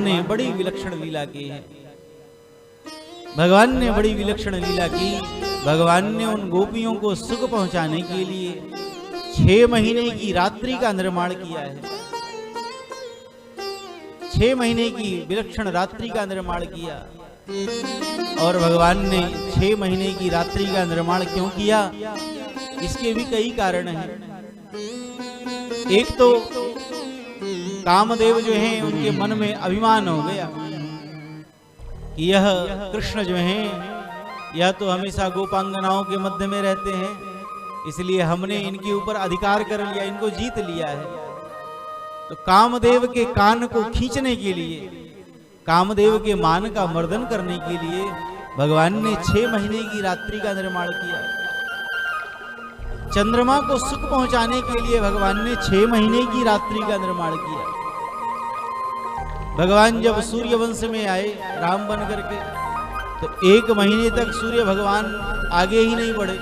ने बड़ी विलक्षण लीला की है। भगवान ने बड़ी विलक्षण लीला की। भगवान ने उन गोपियों को सुख पहुंचाने के लिए 6 महीने की रात्रि का निर्माण किया है। 6 महीने की विलक्षण रात्रि का निर्माण किया। और भगवान ने 6 महीने की रात्रि का निर्माण क्यों किया, इसके भी कई कारण हैं। एक तो कामदेव जो हैं उनके मन में अभिमान हो गया कि यह कृष्ण जो हैं यह तो हमेशा गोपांगनाओं के मध्य में रहते हैं, इसलिए हमने इनके ऊपर अधिकार कर लिया, इनको जीत लिया है। तो कामदेव के कान को खींचने के लिए, कामदेव के मान का मर्दन करने के लिए भगवान ने 6 महीने की रात्रि का निर्माण किया। चंद्रमा को सुख पहुंचाने के लिए भगवान ने 6 महीने की रात्रि का निर्माण किया। भगवान जब सूर्य वंश में आए राम बन करके, तो 1 महीने तक सूर्य भगवान आगे ही नहीं बढ़े।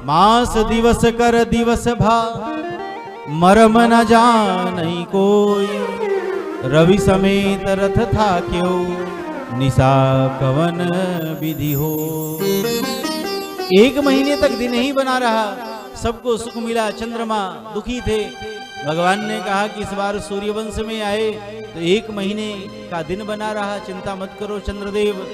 मास दिवस कर दिवस भा मरम न जानई कोई, रवि समेत रथ था क्यों निशा कवन विधि हो। 1 महीने तक दिन ही बना रहा, सबको सुख मिला, चंद्रमा दुखी थे। भगवान ने कहा कि इस बार सूर्यवंश में आए तो 1 महीने का दिन बना रहा, चिंता मत करो चंद्रदेव,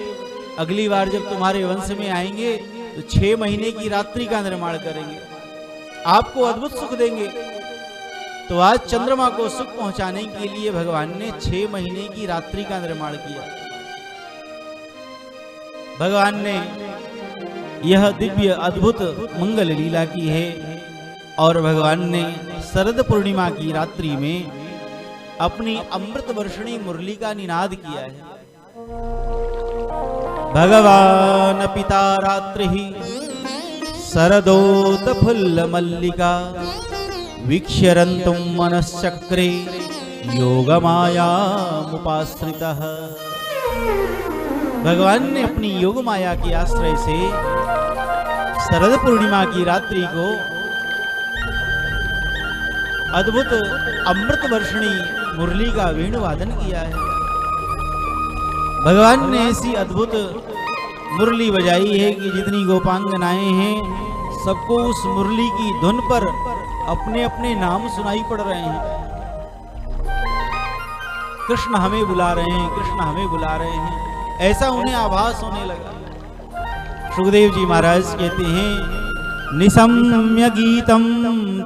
अगली बार जब तुम्हारे वंश में आएंगे तो 6 महीने की रात्रि का निर्माण करेंगे, आपको अद्भुत सुख देंगे। तो आज चंद्रमा को सुख पहुंचाने के लिए भगवान ने 6 महीने की रात्रि का निर्माण किया। भगवान ने यह दिव्य अद्भुत मंगल लीला की है। और भगवान ने शरद पूर्णिमा की रात्रि में अपनी अमृत वर्षणी मुरली का निनाद किया है। भगवान पिता रात्रि शरदोत फुल्ल मल्लिका, वीक्ष्यरन्तुं मनश्चक्रे योगमायामुपाश्रितः। भगवान ने अपनी योग माया के आश्रय से शरद पूर्णिमा की रात्रि को अद्भुत अमृत वर्षणी मुरली का वेणु वादन किया है। भगवान ने ऐसी अद्भुत मुरली बजाई है कि जितनी गोपांगनाएं हैं सबको उस मुरली की धुन पर अपने अपने नाम सुनाई पड़ रहे हैं। कृष्ण हमें बुला रहे हैं, कृष्ण हमें बुला रहे हैं, ऐसा उन्हें आभास होने लगा। सुखदेव जी महाराज कहते हैं, निशम्य गीतम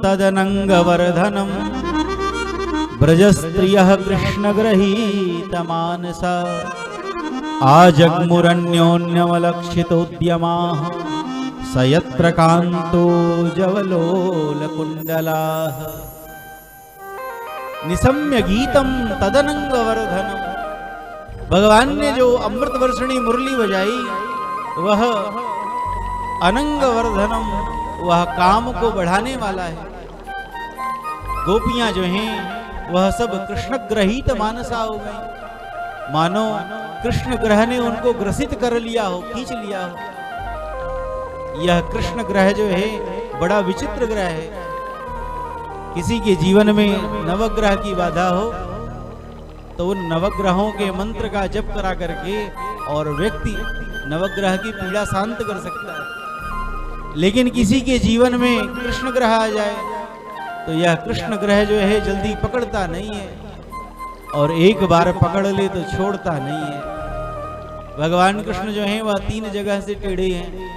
तदनंगवर्धनम, ब्रजस्त्रियः कृष्ण गृहीत मानसा, आजग्मुरन्योन्यमलक्षितोद्यमाः, स यत्र कान्तो जवलोलकुण्डलाः। निशम्य गीतम तदनंगवर्धनम, भगवान ने जो अमृत वर्षणी मुरली बजाई वह अनंगवर्धनम, वह काम को बढ़ाने वाला है। गोपियां जो हैं वह सब कृष्ण ग्रहित मानसा हो गई, मानो कृष्ण ग्रह ने उनको ग्रसित कर लिया हो, खींच लिया हो। यह कृष्ण ग्रह जो है बड़ा विचित्र ग्रह है। किसी के जीवन में नवग्रह की बाधा हो तो उन नवग्रहों के मंत्र का जप करा करके और व्यक्ति नवग्रह की पीड़ा शांत कर सकता है। लेकिन किसी के जीवन में कृष्ण ग्रह आ जाए तो यह कृष्ण ग्रह जो है जल्दी पकड़ता नहीं है, और एक बार पकड़ ले तो छोड़ता नहीं है। भगवान कृष्ण जो है वह 3 जगह से टेढ़े हैं,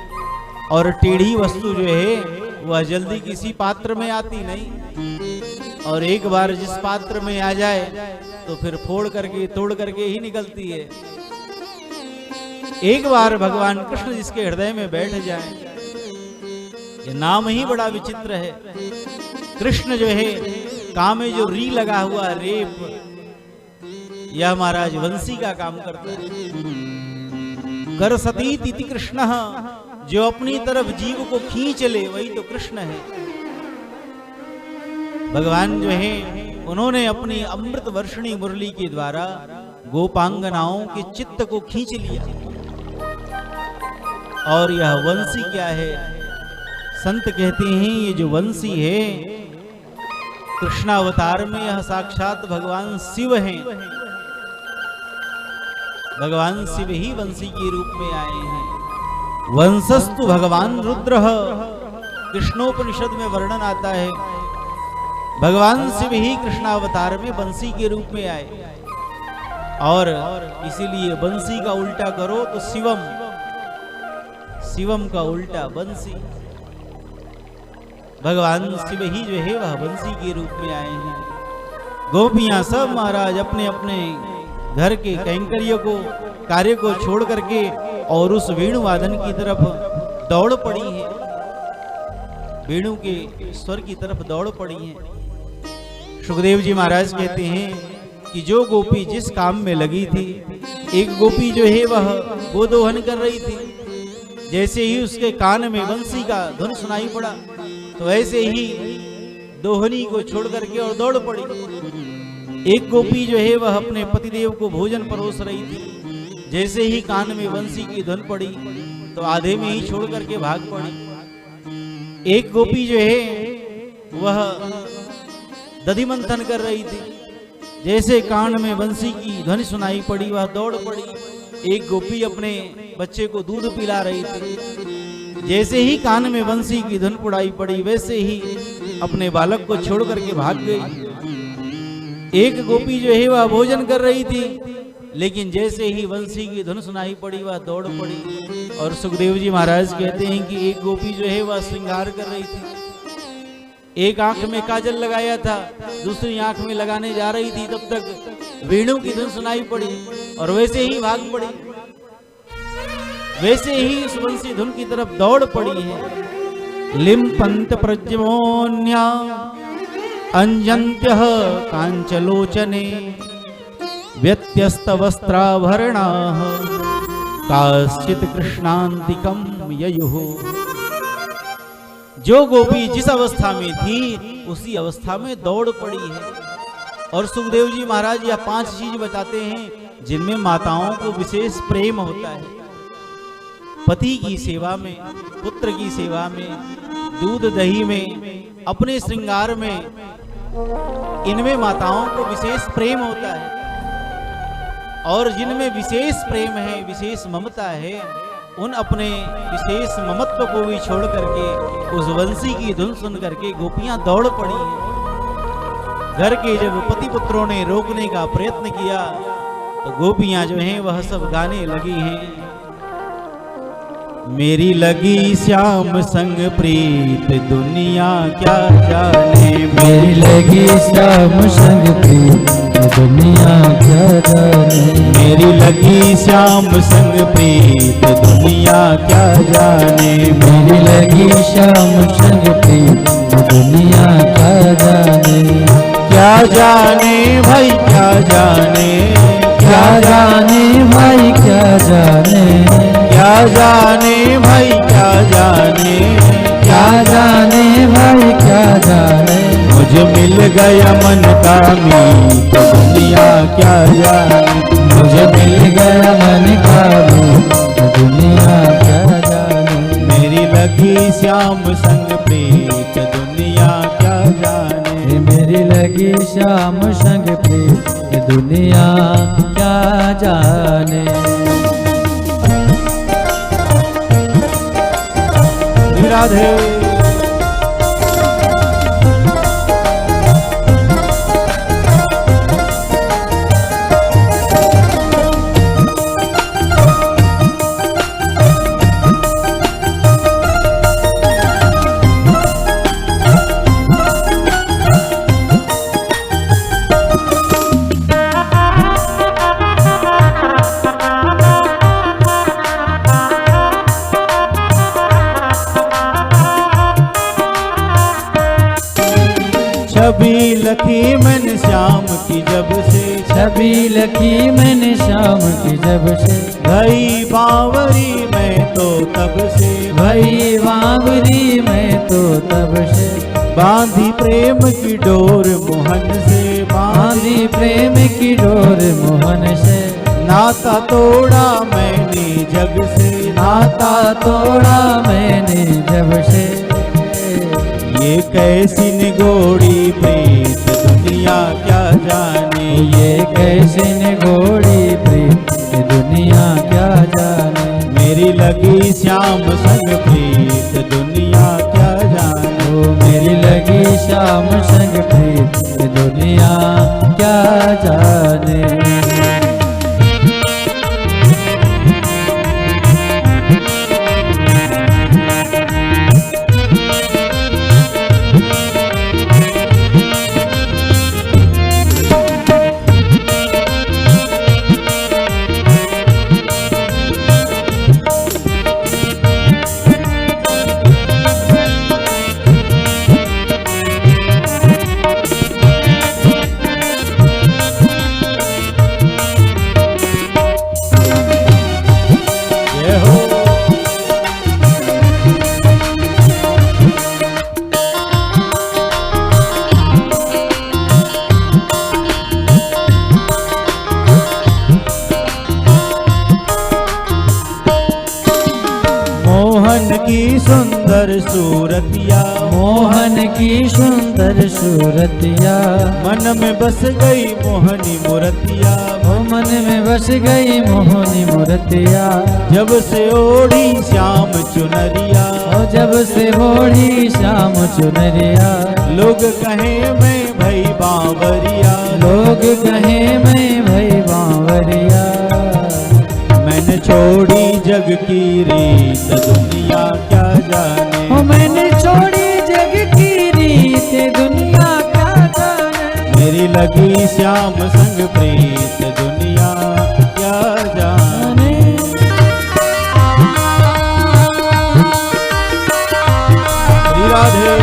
और टेढ़ी वस्तु जो है वह जल्दी किसी पात्र में आती नहीं, और एक बार जिस पात्र में आ जाए तो फिर फोड़ करके तोड़ करके ही निकलती है। एक बार भगवान कृष्ण जिसके हृदय में बैठ जाए, ये नाम ही बड़ा विचित्र है। कृष्ण जो है काम में जो री लगा हुआ रेप, यह महाराज वंशी का काम करता है। कर सती तिथि कृष्ण, जो अपनी तरफ जीव को खींच ले वही तो कृष्ण है। भगवान जो है उन्होंने अपनी अमृत वर्षणी मुरली के द्वारा गोपांगनाओं के चित्त को खींच लिया। और यह वंशी क्या है? संत कहते हैं ये जो वंशी है कृष्णावतार में यह साक्षात भगवान शिव हैं। भगवान शिव ही बंसी के रूप में आए हैं। वंशस्तु भगवान रुद्र, कृष्णोपनिषद में वर्णन आता है भगवान शिव ही कृष्णावतार में बंसी के रूप में आए। और इसीलिए बंसी का उल्टा करो तो शिवम, शिवम का उल्टा बंसी। भगवान शिव ही जो है वह बंसी के रूप में आए हैं। गोपियां सब महाराज अपने अपने घर के कैंकर्य को, कार्य को छोड़ करके और उस वेणु वादन की तरफ दौड़ पड़ी है, वेणु के स्वर की तरफ दौड़ पड़ी है। सुखदेव जी महाराज कहते हैं कि जो गोपी जिस काम में लगी थी, एक गोपी जो है वह गोदोहन कर रही थी, जैसे ही उसके कान में बंसी का धुन सुनाई पड़ा तो ऐसे ही दोहनी को छोड़ करके और दौड़ पड़ी। एक गोपी जो है वह अपने पतिदेव को भोजन परोस रही थी, जैसे ही कान में बंसी की धुन पड़ी तो आधे में ही छोड़ करके भाग पड़ी। एक गोपी जो है वह दधि मंथन कर रही थी, जैसे कान में बंसी की ध्वनि सुनाई पड़ी वह दौड़ पड़ी। एक गोपी अपने बच्चे को दूध पिला रही थी, जैसे ही कान में बंसी की धुन पुड़ाई पड़ी वैसे ही अपने बालक को छोड़ करके भाग गई। एक गोपी जो है वह भोजन कर रही थी, लेकिन जैसे ही बंसी की धुन सुनाई पड़ी वह दौड़ पड़ी। और सुखदेव जी महाराज कहते हैं कि एक गोपी जो है वह श्रृंगार कर रही थी, एक आंख में काजल लगाया था, दूसरी आंख में लगाने जा रही थी, तब तक वेणु की धुन सुनाई पड़ी और वैसे ही भाग पड़ी, वैसे ही उस बंसी धुन की तरफ दौड़ पड़ी है। लिम्पंत प्रज्ञोन्या अंजन्त्यः कांचलोचने व्यत्यस्त वस्त्राभरणाः काश्चित् कृष्णान्तिकं ययुः। जो गोपी जिस अवस्था में थी उसी अवस्था में दौड़ पड़ी है। और सुखदेव जी महाराज यह 5 चीज बताते हैं जिनमें माताओं को विशेष प्रेम होता है। पति की सेवा में, पुत्र की सेवा में, दूध दही में, अपने श्रृंगार में, इनमें माताओं को विशेष प्रेम होता है। और जिनमें विशेष प्रेम है, विशेष ममता है, उन अपने विशेष ममत्व को भी छोड़ करके उस बंसी की धुन सुन करके गोपियां दौड़ पड़ी हैं। घर के जब पति पुत्रों ने रोकने का प्रयत्न किया तो गोपियां जो हैं वह सब गाने लगी हैं। मेरी लगी श्याम संग प्रीत दुनिया क्या जाने, मेरी लगी श्याम संग प्रीत दुनिया क्या जाने, मेरी लगी श्याम संग प्रीत दुनिया क्या जाने, मेरी लगी श्याम संग प्रीत दुनिया क्या जाने, क्या जाने भाई क्या जाने, क्या जाने भाई क्या जाने, क्या जाने भाई क्या जाने, क्या जाने भाई क्या जाने, मुझे मिल गया मन का मीत दुनिया क्या जाने, मुझे मिल गया मन का मीत दुनिया क्या जाने, मेरी लगी श्याम संग प्रीत दुनिया क्या जाने, मेरी लगी श्याम संग प्रीत दुनिया क्या जाने। राधे छवि लखी मैंने श्याम की जब से, छवि लखी मैंने श्याम की जब से, भई बावरी मैं तो तब से, भई बावरी मैं तो तब से, बांधी प्रेम की डोर मोहन से, बांधी प्रेम की डोर मोहन से, नाता तोड़ा मैंने जग से, नाता तोड़ा मैंने जब से, ये कैसी निगोड़ी प्रीत दुनिया क्या जाने, ये कैसी निगोड़ी प्रीत दुनिया लगी श्याम संग प्रीत दुनिया क्या जाने। ओ मेरी लगी श्याम संग प्रीत दुनिया क्या जाने। मोहन की सुंदर सूरतिया, मोहन की सुंदर सूरतिया, मन में बस गई मोहनी मूर्तिया। ओ मन में बस गई मोहनी मूर्तिया। जब से ओढ़ी श्याम चुनरिया, ओ जब से ओढ़ी श्याम चुनरिया। लोग कहे मैं भई बावरिया, लोग कहे मैं भई बावरिया। मैंने छोड़ी जग की रीत दुनिया क्या जाने। ओ मैंने छोड़ी जग की रीत दुनिया क्या जाने। मेरी लगी श्याम संग प्रीत दुनिया क्या जाने। श्री राधे।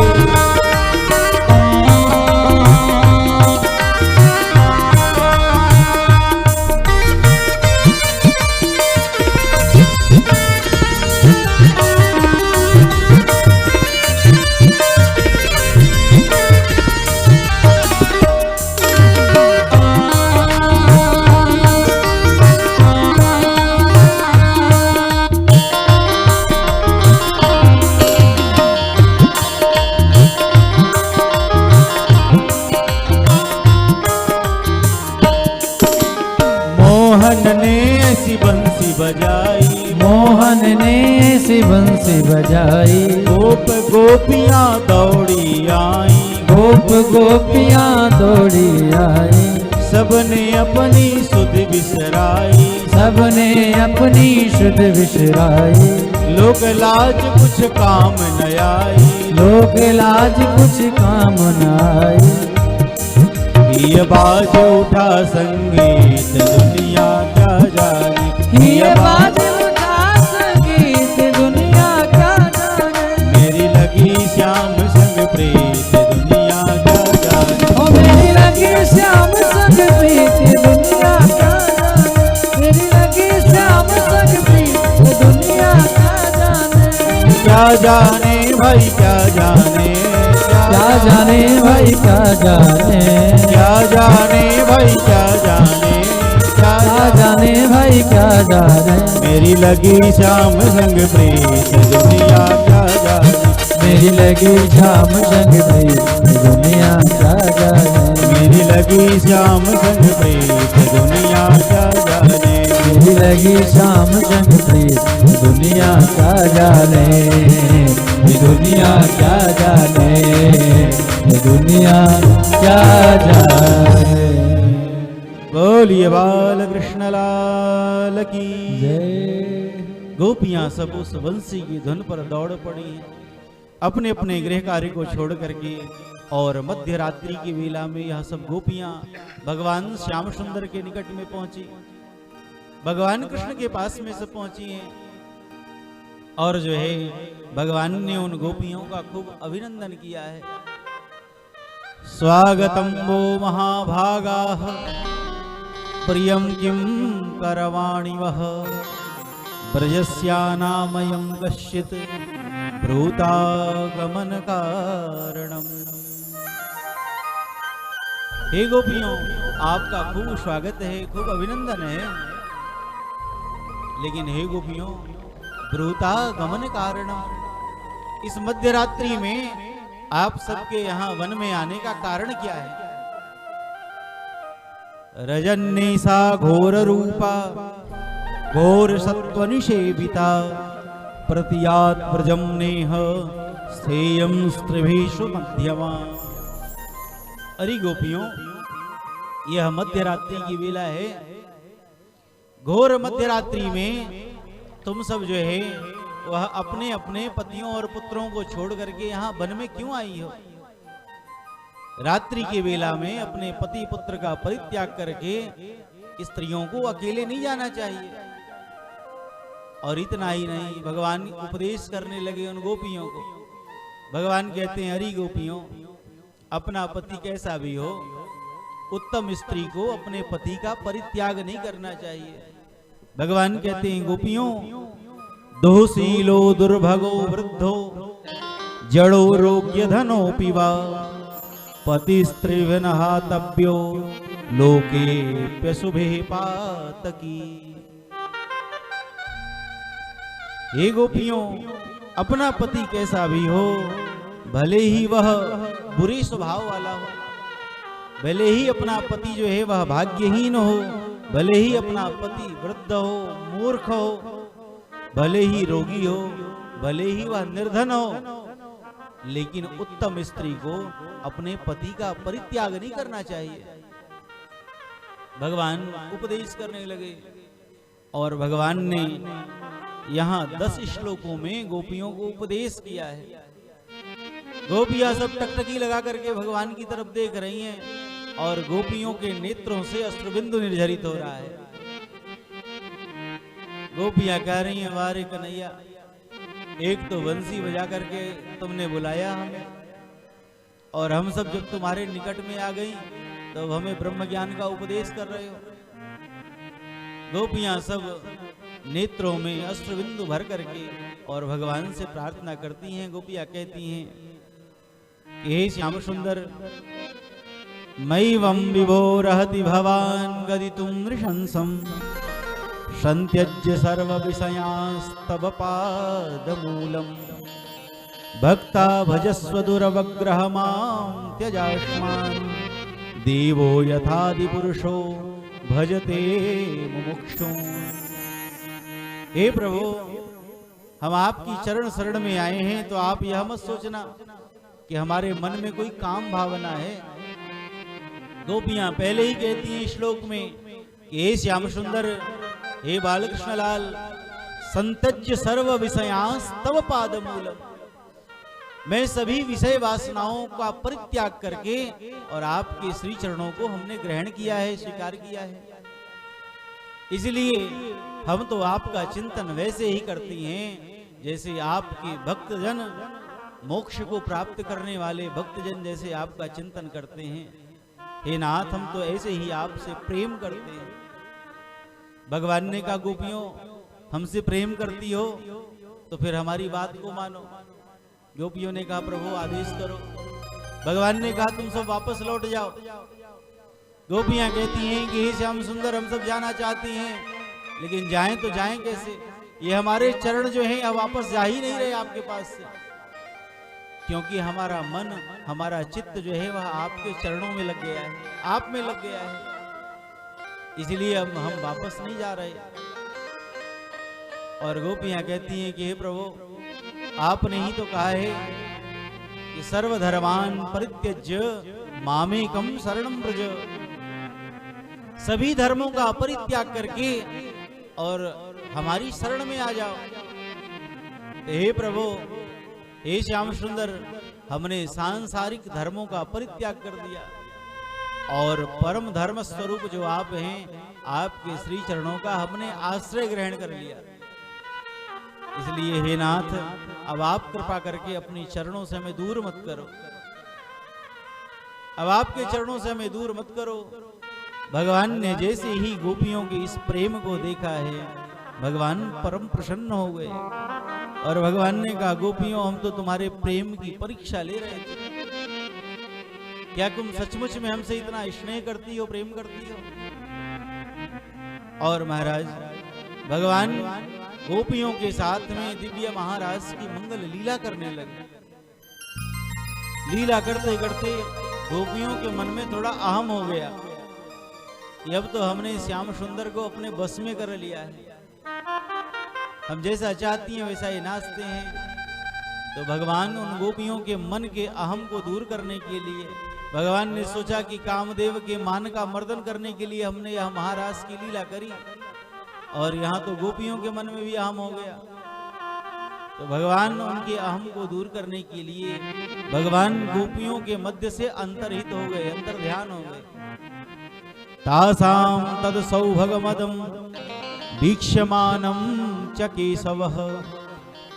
मोहन ने ऐसी बंसी बजाई, मोहन ने ऐसी बंसी बजाई। गोप गोपियां दौड़ी आई, गोप गोपियां दौड़ी आई। सबने अपनी सुध बिसराई, सबने अपनी शुद्ध विसराई। लोक लाज कुछ काम न आई, लोक लाज कुछ काम न आई। ये बाज उठा संगीत दुनिया क्या जाने। ये बाज उठा संगीत दुनिया क्या जाने। मेरी लगी श्याम संग प्रीत दुनिया क्या जाने। ओ मेरी लगी श्याम संग प्रीत दुनिया क्या जाने। मेरी लगी श्याम संग प्रीत दुनिया क्या जाने। क्या जाने भाई क्या जाने। क्या जाने भाई क्या जाने। क्या जाने भाई क्या जाने। क्या जाने भाई क्या जाने। मेरी लगी श्याम संग प्रीत दुनिया क्या जाने। मेरी लगी श्याम संग प्रीत दुनिया क्या जाने। मेरी लगी श्याम संग प्रीत दुनिया क्या जाने। मेरी लगी श्याम संग प्रीत दुनिया क्या जाने। ये दुनिया क्या जाने। ये दुनिया क्या जाने। बोलिए बाल कृष्ण लाल की जय। गोपियां सब उस बंसी की धुन पर दौड़ पड़ी हैं, अपने अपने गृह कार्य को छोड़ करके। और मध्य रात्रि की वेला में यह सब गोपियां भगवान श्याम सुंदर के निकट में पहुंची, भगवान कृष्ण के पास में सब पहुंची हैं। और जो है भगवान ने उन गोपियों का खूब अभिनंदन किया है। स्वागतम वो महाभागाः प्रियं किं करवाणि वः। ब्रजस्यानामयं कश्चित् ब्रूतागमन कारणम्। हे गोपियों, आपका खूब स्वागत है, खूब अभिनंदन है। लेकिन हे गोपियों, ब्रूतागमन कारणम्, इस मध्य रात्रि में आप सबके यहाँ वन में आने का कारण क्या है? रजन्नीसा घोर रूपा घोर सत्व निषेविता प्रतियात व्रजम नेह स्थेयम स्त्रिभीषु मध्यमा। अरे गोपियों, यह मध्य रात्रि की वेला है। घोर मध्य रात्रि में तुम सब जो है वह अपने अपने पतियों और पुत्रों को छोड़ करके यहाँ वन में क्यों आई हो? रात्रि की वेला में अपने पति पुत्र का परित्याग करके स्त्रियों को अकेले नहीं जाना चाहिए। और इतना ही नहीं, भगवान उपदेश करने लगे उन गोपियों को। भगवान कहते हैं, अरे गोपियों, अपना पति कैसा भी हो, उत्तम स्त्री को अपने पति का परित्याग नहीं करना चाहिए। भगवान कहते हैं, गोपियों, दोशीलो दुर्भगो वृद्धो जड़ो रोग्य धनो पिवा पति स्त्रीविनहातव्यो लोके प्यशुभे पातकी। हे गोपियों, अपना पति कैसा भी हो, भले ही वह बुरे स्वभाव वाला हो, भले ही अपना पति जो है वह भाग्यहीन हो, भले ही अपना पति वृद्ध हो, मूर्ख हो, भले ही रोगी हो, भले ही वह निर्धन हो, लेकिन उत्तम स्त्री को अपने पति का परित्याग नहीं करना चाहिए। भगवान उपदेश करने लगे और भगवान ने यहाँ 10 श्लोकों में गोपियों को उपदेश किया है। गोपियां सब टकटकी लगा करके भगवान की तरफ देख रही हैं और गोपियों के नेत्रों से अश्रुबिंदु निर्झरित हो रहा है। गोपियां कह रही हैं, वारे कन्हैया, एक तो बंसी बजा करके तुमने बुलाया हमें, और हम सब जब तुम्हारे निकट में आ गई तो हमें ब्रह्म ज्ञान का उपदेश कर रहे हो। गोपियां सब नेत्रों में अश्रुबिंदु भर करके और भगवान से प्रार्थना करती हैं। गोपियां कहती हैं कि हे श्याम सुंदर, मैवं विभो रहति भवान गदितुं नृशंसं संत्यज्य सर्व विषयांस्तव पादमूलम् भक्ता भजस्व दुरवग्रह मां त्यजास्मान् देवो यथादि पुरुषो भजते मुमुक्षुं। हे प्रभु, हम आपकी चरण शरण में आए हैं, तो आप यह मत सोचना कि हमारे मन में कोई काम भावना है। गोपियां पहले ही कहती हैं श्लोक में कि हे श्याम सुंदर, हे बालकृष्ण लाल, संत्यज्य सर्व विषयांस तव पादमूलम्, मैं सभी विषय वासनाओं का परित्याग करके और आपके श्री चरणों को हमने ग्रहण किया है, स्वीकार किया है। इसलिए हम तो आपका चिंतन वैसे ही करती हैं जैसे आपके भक्तजन, मोक्ष को प्राप्त करने वाले भक्तजन जैसे आपका चिंतन करते हैं। हे नाथ, हम तो ऐसे ही आपसे प्रेम करते हैं। भगवान ने कहा, गोपियों, हमसे प्रेम करती हो तो फिर हमारी बात को मानो। गोपियों ने कहा, प्रभु आदेश करो। भगवान ने कहा, तुम सब वापस लौट जाओ। गोपियां कहती हैं कि हे श्याम सुंदर, हम सब जाना चाहती हैं, लेकिन जाएं तो जाएं कैसे? ये हमारे चरण जो हैं अब वापस जा ही नहीं रहे आपके पास से, क्योंकि हमारा मन, हमारा चित्त जो है वह आपके चरणों में लग गया है, आप में लग गया है। इसलिए अब हम वापस नहीं जा रहे। और गोपियां कहती हैं कि हे प्रभु, आपने ही तो कहा है कि सर्वधर्मान परित्यज्य मामेकम शरणं व्रज, सभी धर्मों का परित्याग करके और हमारी शरण में आ जाओ। हे प्रभु, हे श्याम सुंदर, हमने सांसारिक धर्मों का परित्याग कर दिया और परम धर्म स्वरूप जो आप हैं, आपके श्री चरणों का हमने आश्रय ग्रहण कर लिया। इसलिए हे नाथ, अब आप कृपा करके अपनी चरणों से हमें दूर मत करो, अब आपके चरणों से हमें दूर मत करो। भगवान ने जैसे ही गोपियों के इस प्रेम को देखा है, भगवान परम प्रसन्न हो गए और भगवान ने कहा, गोपियों, हम तो तुम्हारे प्रेम की परीक्षा ले रहे थे, क्या तुम सचमुच में हमसे इतना स्नेह करती हो, प्रेम करती हो? और महाराज, भगवान गोपियों के साथ में दिव्य महाराज की मंगल लीला करने लगे। लीला करते करते गोपियों के मन में थोड़ा अहम हो गया कि अब तो हमने श्याम सुंदर को अपने बस में कर लिया है। हम जैसा चाहती हैं वैसा ही नाचते हैं। तो भगवान उन गोपियों के मन के अहम को दूर करने के लिए भगवान ने सोचा कि कामदेव के मान का मर्दन करने के लिए हमने यह महारास की लीला करी, और यहाँ तो गोपियों के मन में भी अहम हो गया। तो भगवान उनके अहम को दूर करने के लिए भगवान गोपियों के मध्य से अंतर्हित हो गए, अंतर ध्यान हो गए। तासाम तद सौभगमदम वीक्ष्यमानम च केशवः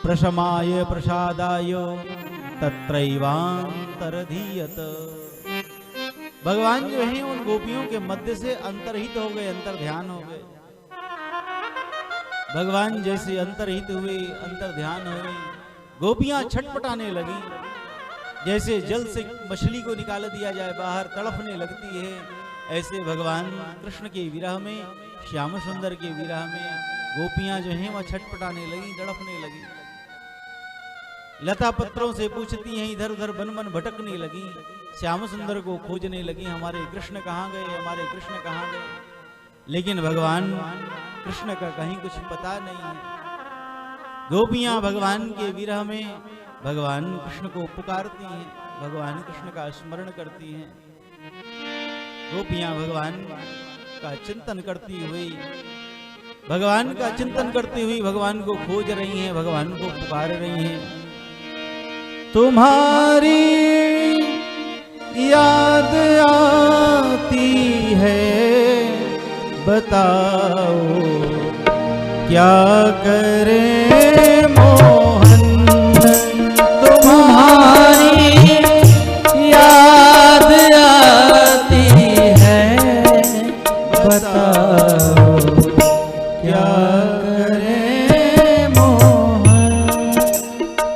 प्रशमाय प्रसादाय तत्रैवांतरधीयत। भगवान जो है उन गोपियों के मध्य से अंतर्हित हो गए, अंतर ध्यान हो गए। भगवान जैसे अंतर्हित हुए, अंतर ध्यान हुए, गोपियां छटपटाने लगी, जैसे जल से मछली को निकाल दिया जाए बाहर, तड़पने लगती है। ऐसे भगवान कृष्ण के विरह में, श्याम सुंदर के विरह में गोपियां जो हैं वह छटपटाने लगी, तड़पने लगी। लता पत्रों से पूछती हैं, इधर उधर बन बन भटकने लगी, श्याम सुंदर को खोजने लगी, हमारे कृष्ण कहाँ गए, हमारे कृष्ण कहाँ गए। लेकिन भगवान कृष्ण का कहीं कुछ पता नहीं है। गोपियां भगवान के विरह में भगवान कृष्ण को पुकारती हैं, भगवान कृष्ण का स्मरण करती हैं। गोपियां भगवान का चिंतन करती हुई, भगवान का चिंतन करती हुई भगवान को खोज रही हैं, भगवान को पुकार रही हैं। तुम्हारी याद आती है, बताओ क्या करें मोहन। तुम्हारी याद आती है, बताओ क्या करें मोहन।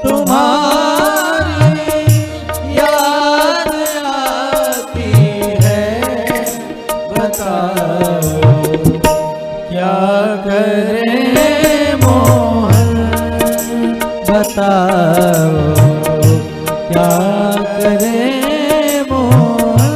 तुम्हारी याद आती है, बताओ क्या करें मोहन। बताओ क्या करें मोहन।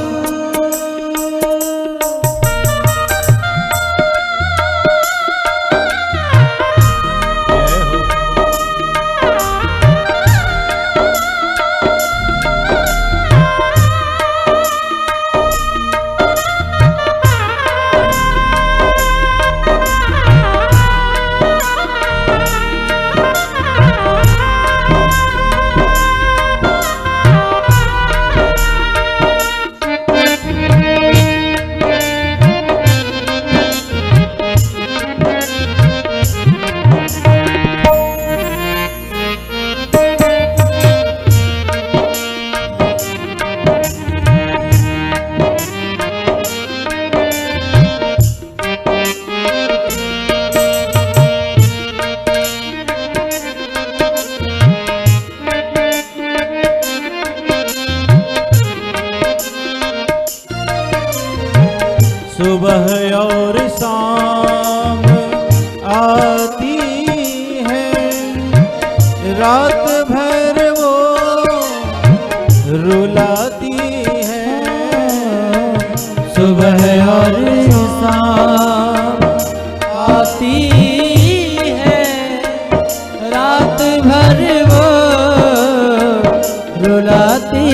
सुबह और शाम आती है, रात भर वो रुलाती है। सुबह और शाम आती है, रात भर वो रुलाती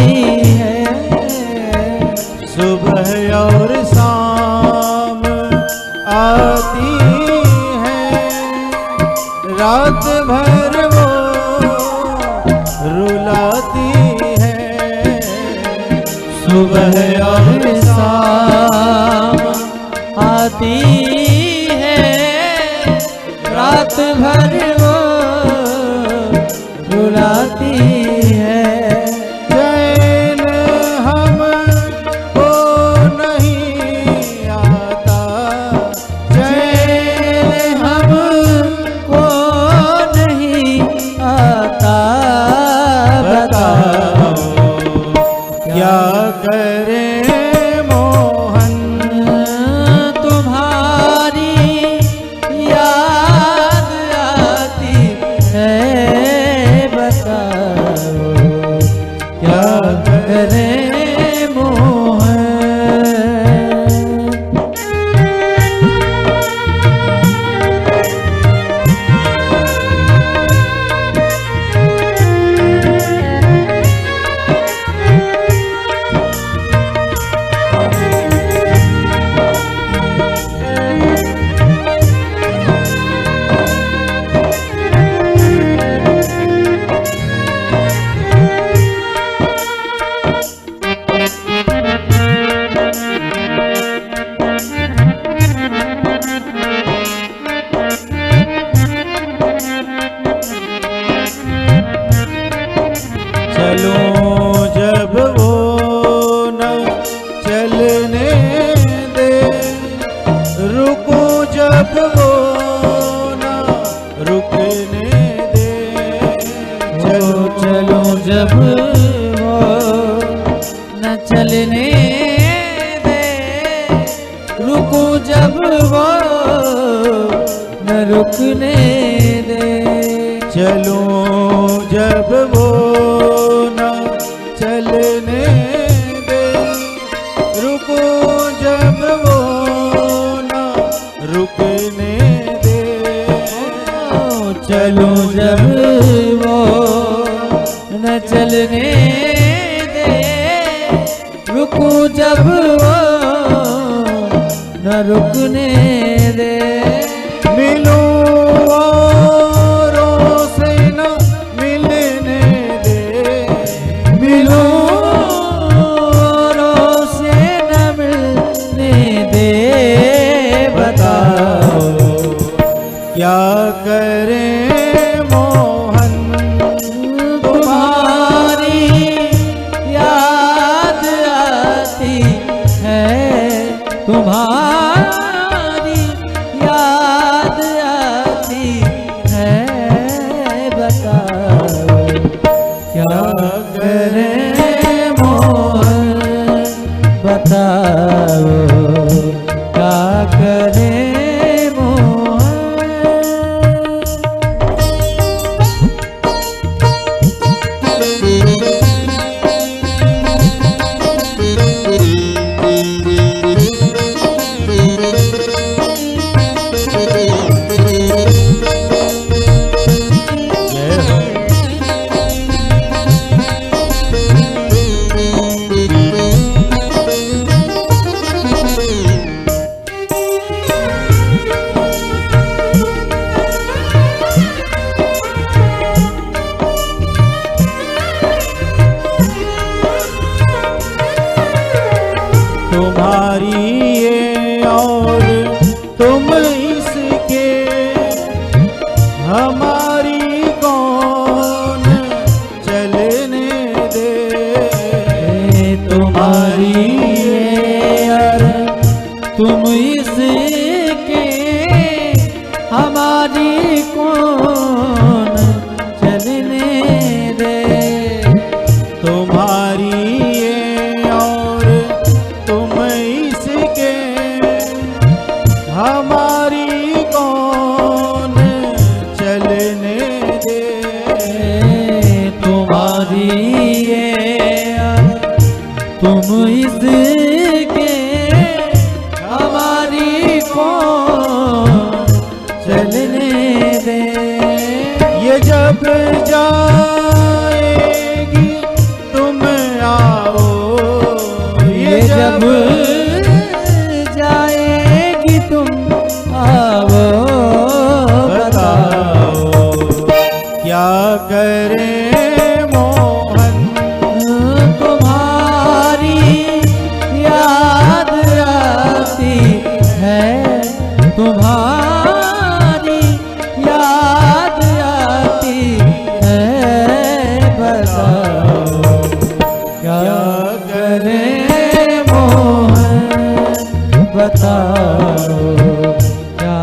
है। सुबह और शाम आती है, रात भर वो रुलाती है। सुबह और शाम आती है, रात भर वो रुलाती है। चैन हमको नहीं आता, चैन हमको नहीं आता, बताओ क्या करें मोहन। तुम्हारी याद जब वो न रुकने दे, चलो जब वो न चलने दे, रुको जब वो न रुकने दे, चलो जब वो न चलने दे, रुको जब वो न रुकने दे, चलो जब वो न चलने दे, रुको जब वो न रुकने दे, मिलो औरों से न मिलने दे, मिलो औरों से न मिलने दे, बताओ क्या करें मोहन तुम्हारी याद आती है, तुम्हारी याद आती है, बताओ क्या करें मोहन, बताओ क्या करें मोहन। तुम्हारी ये और तुम इसके, हमारी कौन चलने दे, तुम्हारी ये और तुम इसके, हमारी कौन चलने दे, तुम्हारी ये और तुम इसके, हमारी कौन चलने दे, तुम्हारी ये और तुम इसके, हमारी कौन चलने दे, ये जब जाएगी तुम आओ, ये जब जाएगी तुम आओ, बताओ क्या करें मोहन तुम्हारी याद आती है, तुम्हारी याद आती है, बताओ क्या करें मोहन, बताओ क्या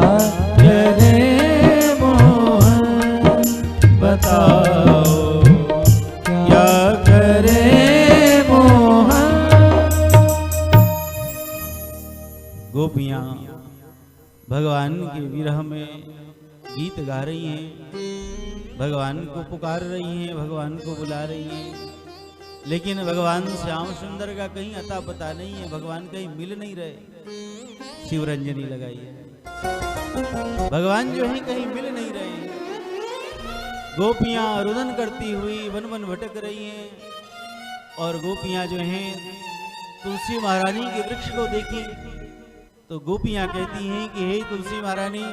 करें मोहन, बताओ क्या करें मोहन। गोपियाँ भगवान के विरह में गीत गा रही हैं, भगवान को पुकार रही हैं, भगवान को बुला रही हैं, लेकिन भगवान श्याम सुंदर का कहीं अता पता नहीं है, भगवान कहीं मिल नहीं रहे। शिवरंजनी लगाई है, भगवान जो है कहीं मिल नहीं रहे। गोपियां रुदन करती हुई वन वन भटक रही हैं, और गोपियां जो हैं तुलसी महारानी के वृक्ष को देखी तो गोपियां कहती हैं कि हे तुलसी महारानी,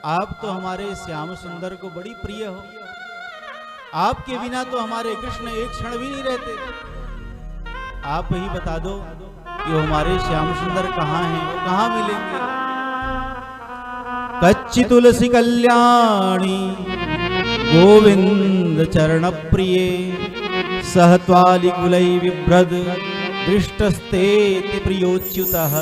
आप तो हमारे श्याम सुंदर को बड़ी प्रिय हो, आपके बिना तो हमारे कृष्ण एक क्षण भी नहीं रहते, आप ही बता दो कि वो हमारे श्याम सुंदर कहाँ हैं, वो कहाँ मिलेंगे। कच्ची तुलसी कल्याणी गोविंद चरण प्रिये, सहत्वालि कुलै बिभ्रद दृष्टस्ते प्रियोच्युतः।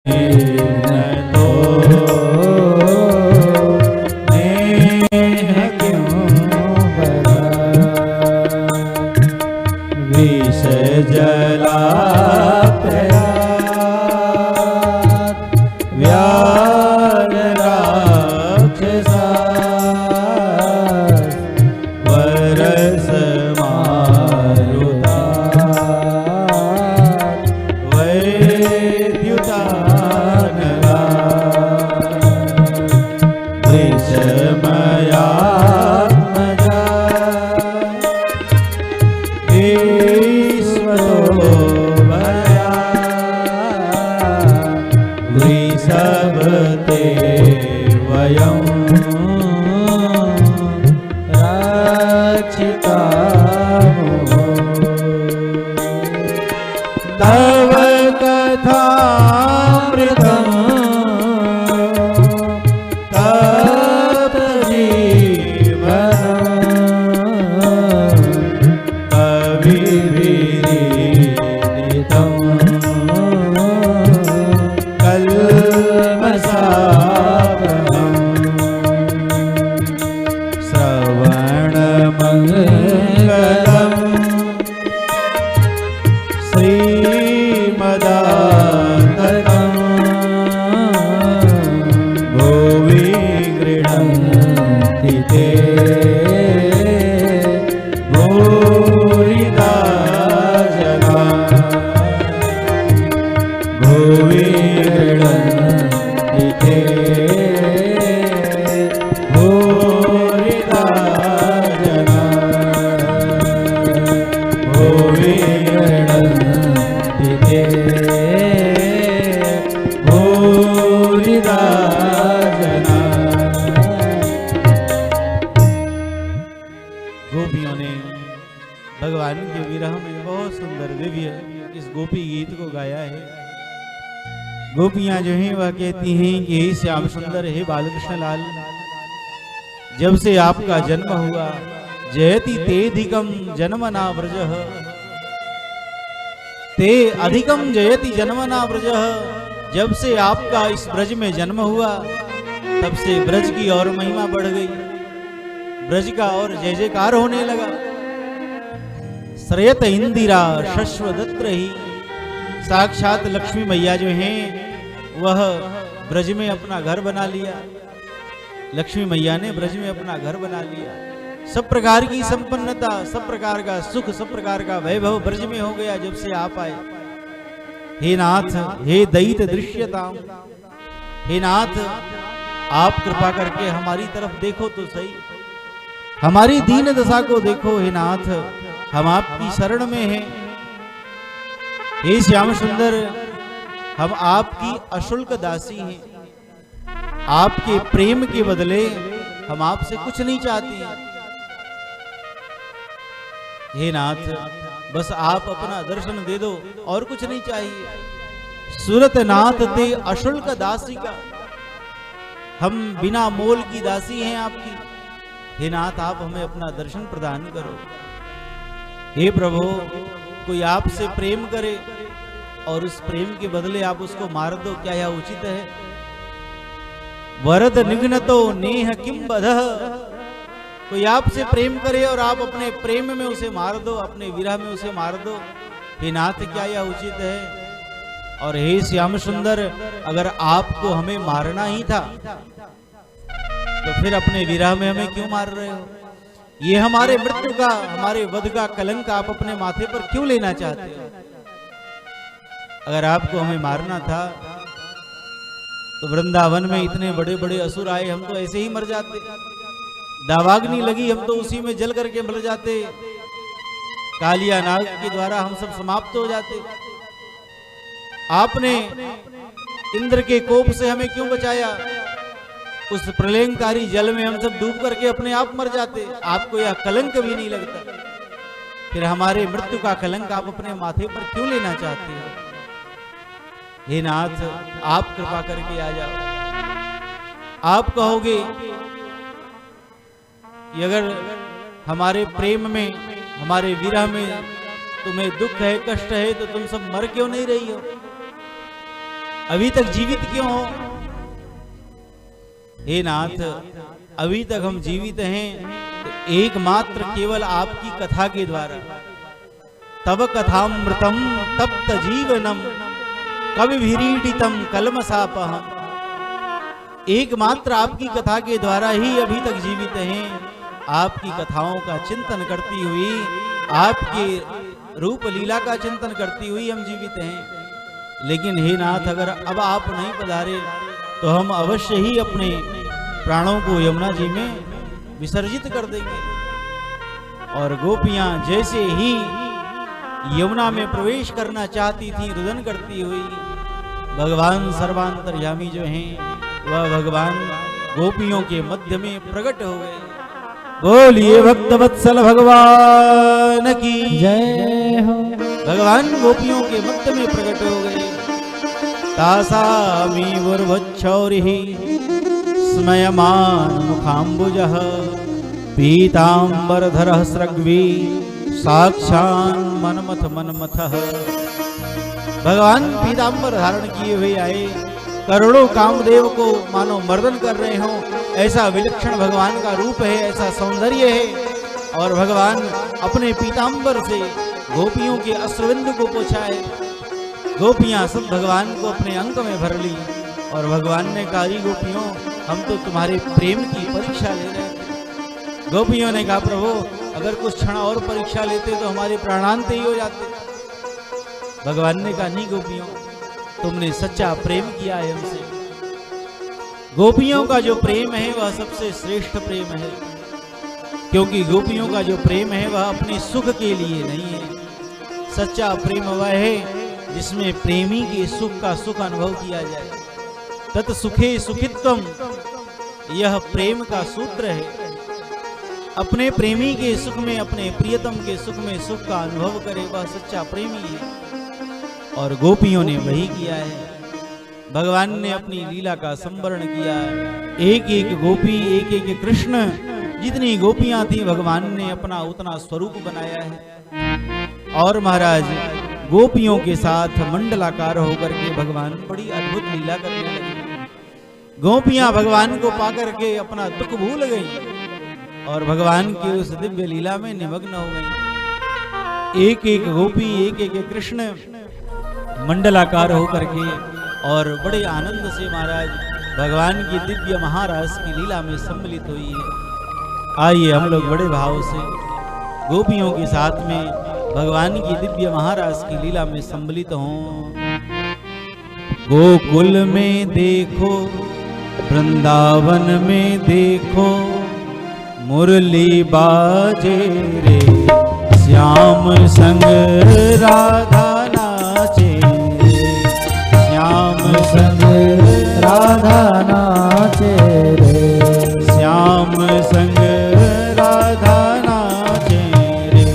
तो नेह क्यों बरा विष जला व्याल राक्षसा वरस मारुता वैद्युतानला वृषमयात्मजा ईश्वरो भया वृषभते वयं रक्षितामो तव कथामृतं तप्तजीवनं कविभिरीडितं कल्मषापहम् श्रवणमङ्गलम् श्रीमदाततं भुवि गृह्णन्ति ते भूरिदा जना भुवि गृह्णन्ति ते भूरिदा जना भुवि गृह्णन्ति ते भूरिदा जना। गोपियों ने भगवान के विरह में बहुत सुंदर दिव्य इस गोपी गीत को गाया है। गोपियां जो हैं वह कहती हैं कि हे श्याम सुंदर, हे बालकृष्ण लाल, जब से आपका जन्म हुआ जयति तेधिकम जन्मना व्रजः, ते अधिकम जयति जन्मना व्रजः, जब से आपका इस ब्रज में जन्म हुआ तब से ब्रज की और महिमा बढ़ गई, ब्रज का और जय जयकार होने लगा। श्रयत इंदिरा शश्वदत्र ही, साक्षात लक्ष्मी मैया जो हैं वह ब्रज में अपना घर बना लिया। लक्ष्मी मैया ने ब्रज में अपना घर बना लिया। सब प्रकार की संपन्नता, सब प्रकार का सुख, सब प्रकार का वैभव ब्रज में हो गया जब से आप आए। हे नाथ, हे दैत दृश्यताम, हे नाथ आप कृपा करके हमारी तरफ देखो तो सही, हमारी दीन दशा को देखो। हे नाथ हम आपकी शरण में हैं। हे श्याम सुंदर, हम आपकी अशुल्क दासी हैं। आपके प्रेम के बदले हम आपसे कुछ नहीं चाहते हैं। हे नाथ बस आप अपना दर्शन दे दो और कुछ नहीं चाहिए। सूरत नाथ ते अशुल्क दासी का, हम बिना मोल की दासी हैं आपकी। हे नाथ आप हमें अपना दर्शन प्रदान करो। हे प्रभु, कोई आपसे प्रेम करे और उस प्रेम के बदले आप उसको मार दो, क्या यह उचित है? वरद निघ्नतो नेह किम बधः, कोई आपसे प्रेम करे और आप अपने प्रेम में उसे मार दो, अपने विरह में उसे मार दो। हे नाथ क्या यह उचित है? और हे श्याम सुंदर, अगर आपको हमें मारना ही था तो फिर अपने विरह में हमें क्यों मार रहे हो? ये हमारे मृत्यु का, हमारे वध का कलंक आप अपने माथे पर क्यों लेना चाहते हो? अगर आपको हमें मारना था तो वृंदावन में इतने बड़े बड़े असुर आए, हम तो ऐसे ही मर जाते। दावाग्नि लगी, हम तो उसी में जल करके मर जाते। कालिया नाग के द्वारा हम सब समाप्त हो जाते। आपने इंद्र के कोप से हमें क्यों बचाया? उस प्रलयंकारी जल में हम सब डूब करके अपने आप मर जाते। आपको यह कलंक भी नहीं लगता? फिर हमारे मृत्यु का कलंक आप अपने माथे पर क्यों लेना चाहते हैं? हे नाथ आप कृपा करके आ जाओ। आप कहोगे कि अगर हमारे प्रेम में, हमारे विरह में तुम्हें दुख है, कष्ट है, तो तुम सब मर क्यों नहीं रही हो? अभी तक जीवित क्यों हो? हे नाथ, अभी तक हम जीवित हैं तो एकमात्र केवल आपकी कथा के द्वारा। तब कथामृतम तप्त जीवनम कविभिरीडितम कलमसापहम। एकमात्र आपकी कथा के द्वारा ही अभी तक जीवित हैं। आपकी कथाओं का चिंतन करती हुई, आपके रूप लीला का चिंतन करती हुई हम जीवित हैं। लेकिन हे नाथ, अगर अब आप नहीं पधारे तो हम अवश्य ही अपने प्राणों को यमुना जी में विसर्जित कर देंगे। और गोपियां जैसे ही यमुना में प्रवेश करना चाहती थी, रुदन करती हुई, भगवान सर्वांतर्यामी जो हैं वह भगवान गोपियों के मध्य में प्रकट हो गए। बोलिए भक्त वत्सल भगवान की जय हो। भगवान गोपियों के मध्य में प्रकट हो गए। तासामी वुर्वच्छौरिहि स्मयमान मुखाम्बुजः पीताम्बरधरः स्रग्वी साक्षान् मनमथ मनमथः। भगवान पीताम्बर धारण किए हुए आए, करोड़ों कामदेव को मानो मर्दन कर रहे हों, ऐसा विलक्षण भगवान का रूप है, ऐसा सौंदर्य है। और भगवान अपने पीताम्बर से गोपियों के अश्रुबिंदु को पोंछा है। गोपियां सब भगवान को अपने अंक में भर ली और भगवान ने कहा, गोपियों, हम तो तुम्हारे प्रेम की परीक्षा ले रहे थे। गोपियों ने कहा, प्रभु, अगर कुछ क्षण और परीक्षा लेते तो हमारे प्राणांत ही हो जाते। भगवान ने कहा, नहीं गोपियों, तुमने सच्चा प्रेम किया है हमसे। गोपियों का जो प्रेम है वह सबसे श्रेष्ठ प्रेम है, क्योंकि गोपियों का जो प्रेम है वह अपने सुख के लिए नहीं है। सच्चा प्रेम वह है जिसमें प्रेमी के सुख का सुख अनुभव किया जाए। तत् सुखे सुखित्वम, यह प्रेम का सूत्र है। अपने प्रेमी के सुख में, अपने प्रियतम के सुख में सुख का अनुभव करे, वह सच्चा प्रेमी है। और गोपियों ने वही किया है। भगवान ने अपनी लीला का संवरण किया है। एक एक गोपी, एक एक कृष्ण, जितनी गोपियां थी भगवान ने अपना उतना स्वरूप बनाया है। और महाराज गोपियों के साथ मंडलाकार होकर के भगवान बड़ी अद्भुत लीला करने लगे। गोपियां भगवान को पाकर के अपना दुख भूल गई और भगवान की उस दिव्य लीला में निमग्न हो गई। एक एक गोपी, एक एक कृष्ण मंडलाकार होकर के और बड़े आनंद से महाराज भगवान की दिव्य महारास की लीला में सम्मिलित हुई है। आइए हम लोग बड़े भाव से गोपियों के साथ में भगवान की दिव्य महारास की लीला में सम्मिलित हों। गोकुल में देखो, वृंदावन में देखो, मुरली बाजे रे, श्याम संग राधा नाचे रे, श्याम संग राधा नाचे रे, श्याम संग राधा नाचे रे,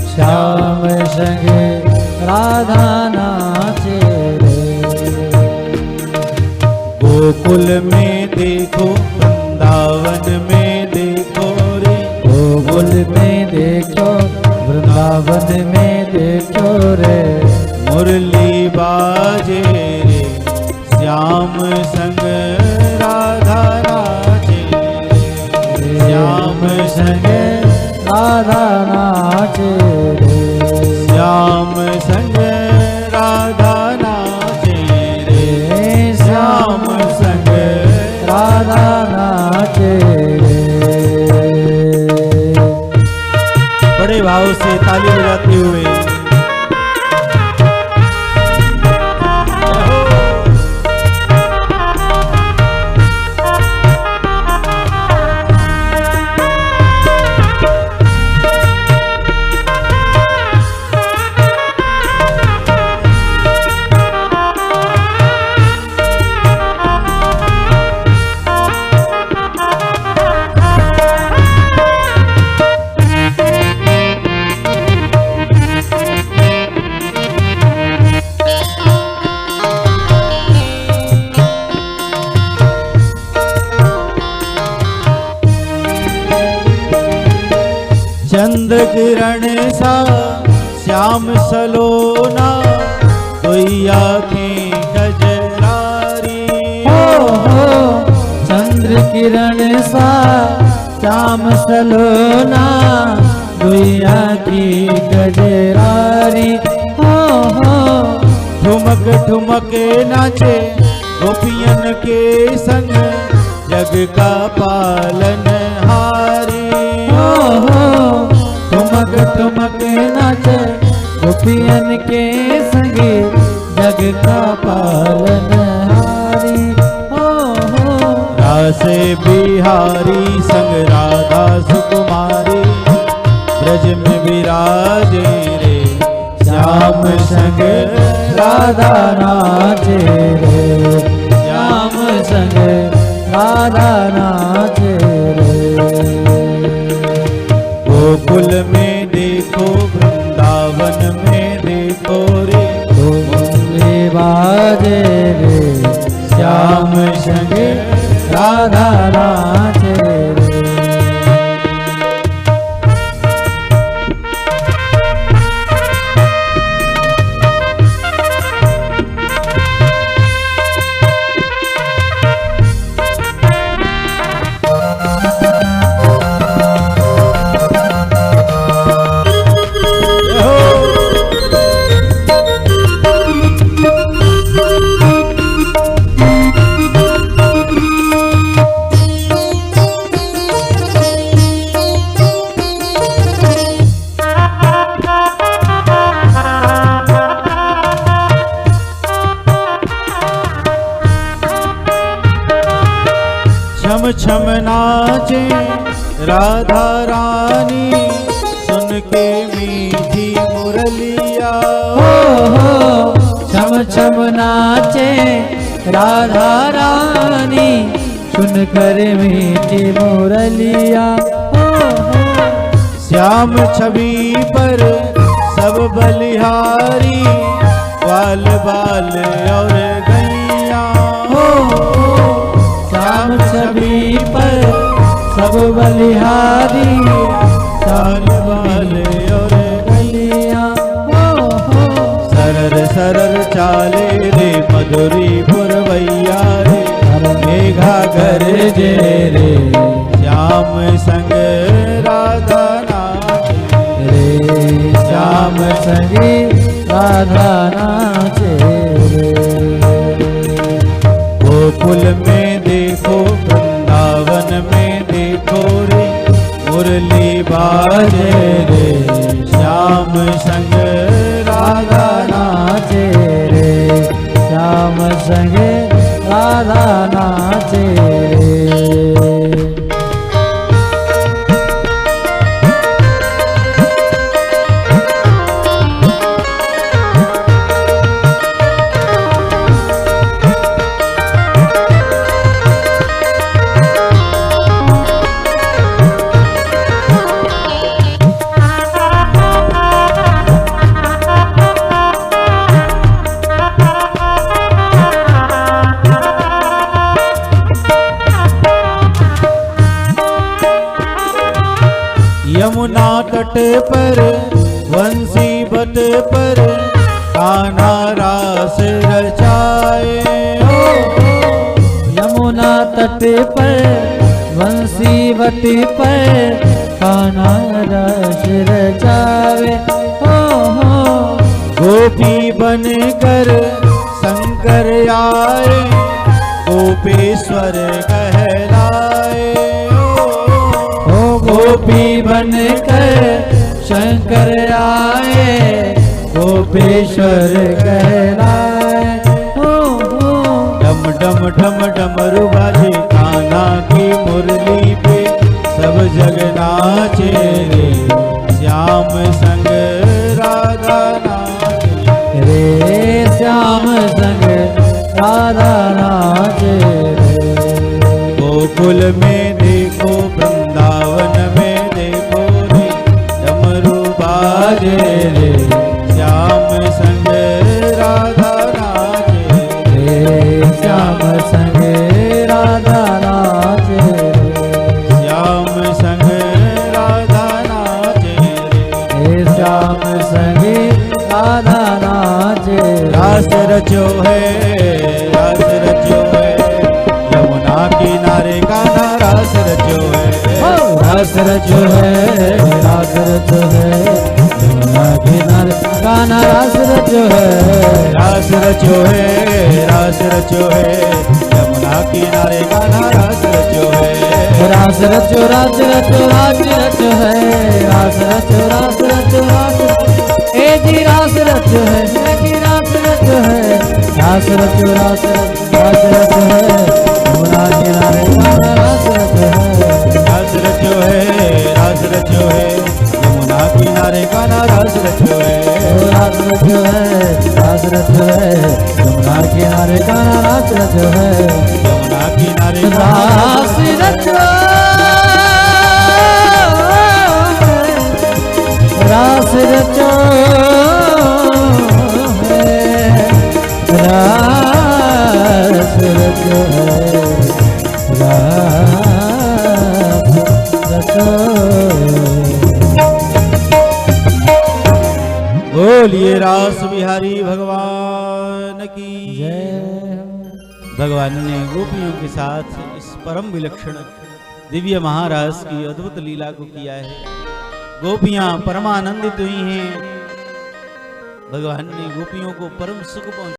श्याम संग राधा नाचे रे। गोकुल में देखो, वृंदावन में देखो रे, गोकुल में देखो, वृंदावन में देखो रे, मुरली बाजे रे, श्याम संग राधा नाचे रे, श्याम संग राधा नाचे रे, श्याम संग राधा नाचे रे, श्याम संग राधा नाचे रे। बड़े भाव से ताली बजाते हुए चंद्र किरण सा श्याम सलोना, कोई आँखें गजरा चंद्र किरण सा श्याम सलोना दुनिया की गजरारी हो ठुमक ठुमक नाचे गोपियन के संग जग का पालन हारी ठुमक ठुमक नाचे गोपियन के संगे जग का पालन हारी रास बिहारी संग राधा सुकुमारी ब्रज में विराजे रे श्याम संग राधा नाचे रे श्याम संग राधा नाचे रे गोकुल में देखो वृंदावन में देखो रे मुरली बाजे रे श्याम संग राधा नाचे रे छम छम नाचे राधा रानी सुन के मीठी मुरलिया छम छम नाचे राधा रानी सुन कर मीठी मुरलिया श्याम छवि पर सब बलिहारी बाल बाल और गैया श्याम छवि पर सब बलिहारी बाल बाल और गलिया सरर सरर चाले रे मधुरी पुरवैया रे मेघा घर जे रे श्याम संग राधा नाचे रे श्याम संगी राधा नाचे गोकुल में देखो वृंदावन में देखो रे मुरली बाजे रे श्याम संग राधा नाचे रे श्याम संगे राधा नाचे रे यमुना तट पर वंशी बट पर कान्हा रास रचाए यमुना तट पर वंशी वट पर कान्हा रस रचावे गोपी बन कर शंकर आए गोपेश्वर कहलाए गोपी बन कर शंकर आए गोपेश्वर कहलाए डम डम डम डमरू बाजे कान्हा की मुरली पे सब जग नाचे रे श्याम संग राधा नाचे रे श्याम संग राधा नाचे गोकुल में देखो वृंदावन में देखो रे डमरू बाजे रे श्याम संग राधा नाचे रे श्याम संग राधा नाचे श्याम संग राधा नाचे रे श्याम संग राधा नाचे रास रचो है रास रचो है रचो है, रास रचो है, यमुना किनारे गाना रास रचो है, रास रचो है, रास रचो है, यमुना किनारे गाना रास रचो है। रास रचो, रास रचो, रास रचो है, रास रचो, रास रचो, रास ए जी रास रचो है, ए जी रास रचो है, रास रचो, रास रचो, रास रचो है, यमुना किनारे गाना रास रचो है, रास रचो है, रास रचो है, यमुना किनारे गाना रास रचो है। रास रचो है, रास रचो है, यमुना किनारे गाना रास रचो है, यमुना किनारे रास रचो, रास रचो है, रास रचो है, रास रचो। बोलिए रास बिहारी भगवान की जय। भगवान ने गोपियों के साथ इस परम विलक्षण दिव्य महारास की अद्भुत लीला को किया है। गोपियां परमानंदित हुई हैं। भगवान ने गोपियों को परम सुख पहुंचा।